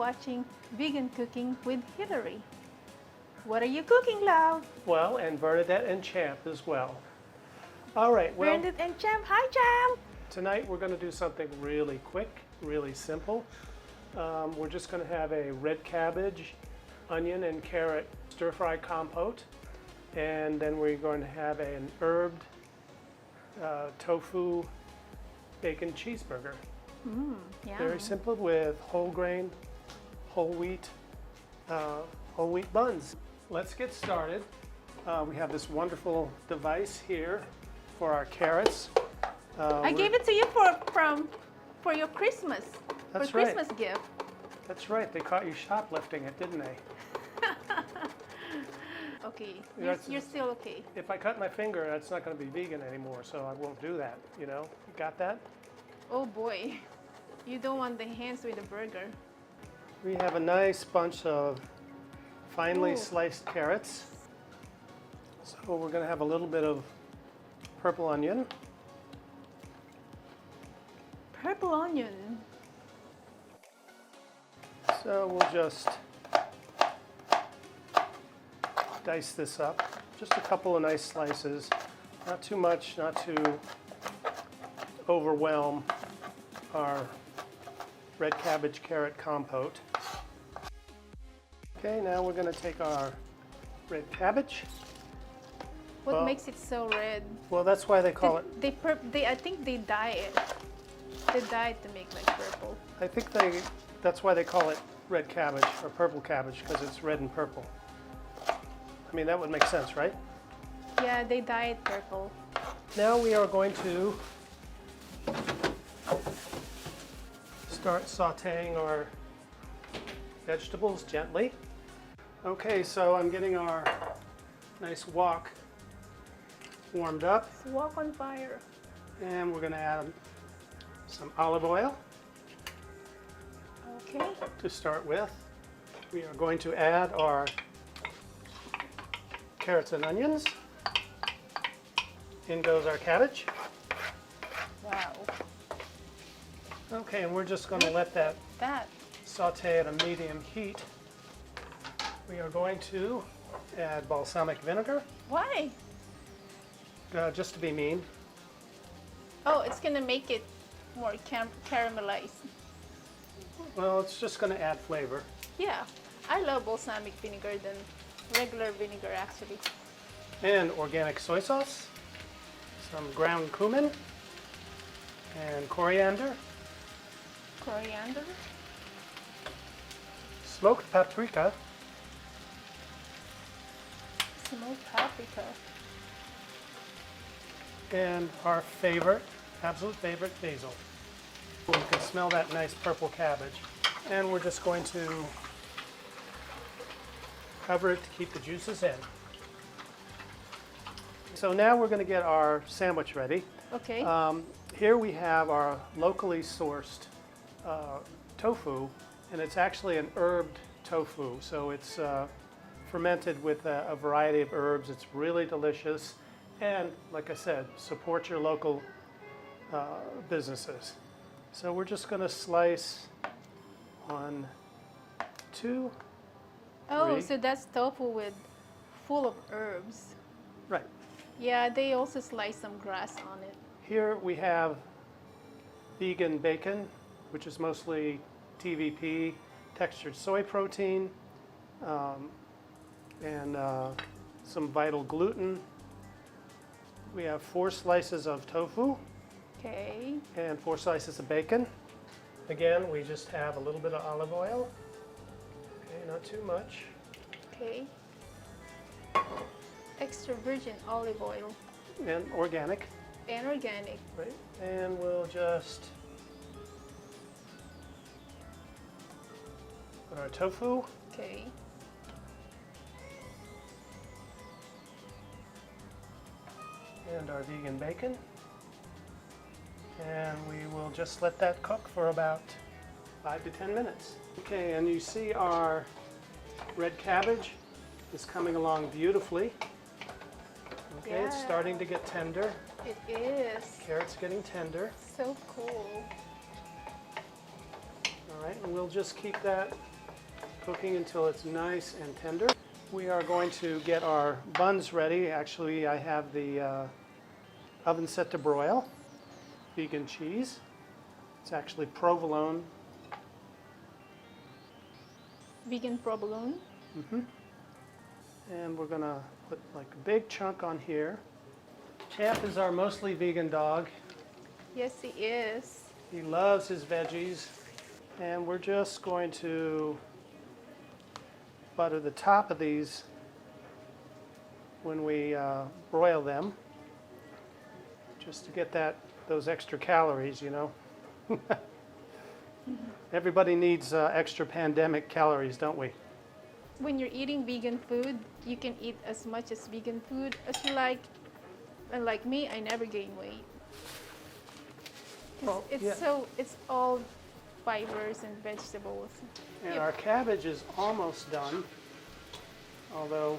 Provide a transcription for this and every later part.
watching Vegan Cooking with Hillary. What are you cooking, love? Well, and Bernadette and Champ as well. All right, well, Bernadette and Champ. Hi, Champ. tonight we're going to do something really quick, really simple. We're just going to have a red cabbage, onion, and carrot stir-fry compote. And then we're going to have an herbed tofu bacon cheeseburger. Yeah. Very simple with whole grain, whole wheat buns. Let's get started. We have this wonderful device here for our carrots. I gave it to you for your Christmas. That's for right. Christmas gift. That's right. They caught you shoplifting it, didn't they? Okay. That's- You're still okay. If I cut my finger, that's not going to be vegan anymore, so I won't do that. You know, you got that? Oh boy. You don't want the hands with the burger. We have a nice bunch of finely Ooh. sliced carrots. So we're going to have a little bit of purple onion. Purple onion. So we'll just dice this up. Just a couple of nice slices. Not too much, not to overwhelm our red cabbage carrot compote. Okay, now we're going to take our red cabbage. What Well- makes it so red? Well, that's why they call it, I think they dye it. They dye it to make like purple. that's why they call it red cabbage or purple cabbage, because it's red and purple. I mean, that would make sense, right? Yeah, they dye it purple. Now we are going to start sauteing our vegetables gently. Okay, so I'm getting our nice wok warmed up, It's walk on fire. and we're going to add some olive oil Okay. to start with. We are going to add our carrots and onions. In goes our cabbage. Wow. Okay, and we're just going to let that That. saute at a medium heat. We are going to add balsamic vinegar, Why? just to be mean. Oh, it's gonna make it more caramelized. Well, it's just going to add flavor. Yeah, I love balsamic vinegar than regular vinegar actually. And organic soy sauce, some ground cumin, and coriander, Coriander. smoked paprika, Smoked paprika. and our favorite, absolute favorite, basil. You can smell that nice purple cabbage. And we're just going to cover it to keep the juices in. So now we're going to get our sandwich ready. Okay. Here we have our locally sourced tofu, and it's actually an herbed tofu. So it's fermented with a variety of herbs. It's really delicious. And like I said, support your local businesses. So we're just going to slice 1, 2, Oh, 3. so that's tofu with full of herbs. Right. Yeah, they also slice some grass on it. Here we have vegan bacon, which is mostly TVP, textured soy protein, and some vital gluten. We have 4 slices of tofu Okay. and 4 slices of bacon. Again, we just have a little bit of olive oil. Okay, not too much. Okay. Extra virgin olive oil And organic, and organic. right? And we'll just put our tofu. Okay. And our vegan bacon. And we will just let that cook for about 5 to 10 minutes. Okay, and you see our red cabbage is coming along beautifully. Okay, it's starting to get tender. It is. Carrot's getting tender. So cool. All right, and we'll just keep that cooking until it's nice and tender. We are going to get our buns ready. Actually, I have the oven set to broil. Vegan cheese. It's actually provolone. Vegan provolone. And we're gonna put like a big chunk on here. Champ is our mostly vegan dog. Yes, he is. He loves his veggies. And we're just going to butter the top of these when we broil them, just to get those extra calories, you know. Everybody needs extra pandemic calories, don't we? When you're eating vegan food, you can eat as much as vegan food as you like. And like me, I never gain weight. Well, It's all fibers and vegetables. And Yep. our cabbage is almost done, although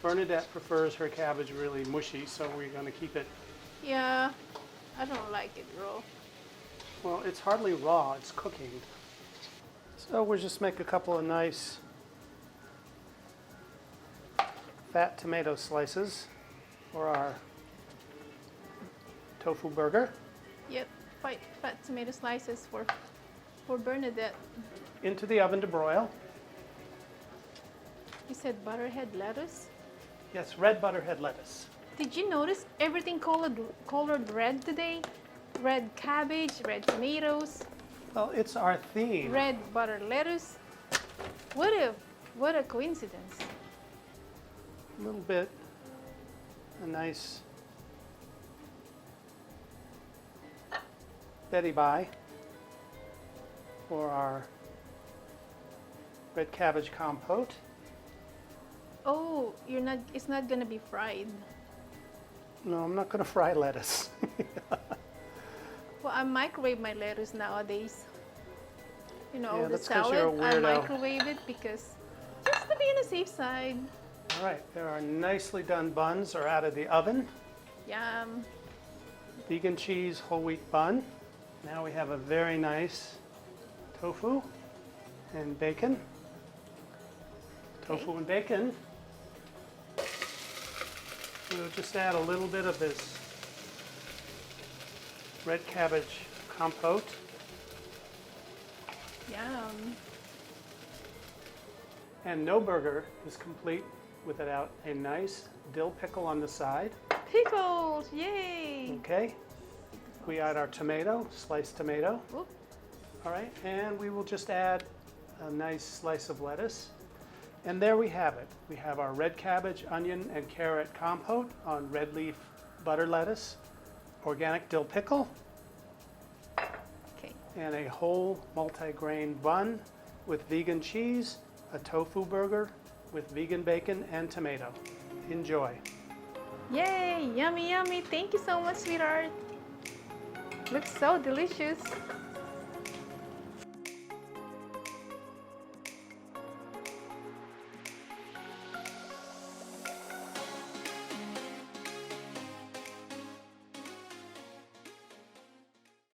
Bernadette prefers her cabbage really mushy, so we're going to keep it. Yeah, I don't like it raw. Well, it's hardly raw, it's cooking. So we'll just make a couple of nice fat tomato slices for our tofu burger. Yep, fat tomato slices for Bernadette. Into the oven to broil. You said butterhead lettuce? Yes, red butterhead lettuce. Did you notice everything colored red today? Red cabbage, red tomatoes, Well, it's our theme. red butter lettuce. What a coincidence. A little bit, a nice Betty Bye for our red cabbage compote. Oh, it's not gonna be fried. No, I'm not going to fry lettuce. Well, I microwave my lettuce nowadays. You know, Yeah, the that's 'cause salad, you're a I weirdo. microwave it because just to be on the safe side. All right, there are nicely done buns are out of the oven. Yum. Vegan cheese whole wheat bun. Now we have a very nice tofu and bacon. Tofu and bacon. We'll just add a little bit of this red cabbage compote. Yum. And no burger is complete without a nice dill pickle on the side. Pickles, yay! Okay. We add our tomato, sliced tomato. Oop. All right, and we will just add a nice slice of lettuce. And there we have it. We have our red cabbage, onion, and carrot compote on red leaf butter lettuce, organic dill pickle, Okay. and a whole multi-grain bun with vegan cheese, a tofu burger with vegan bacon and tomato. Enjoy. Yay! Yummy, yummy. Thank you so much, sweetheart. Looks so delicious.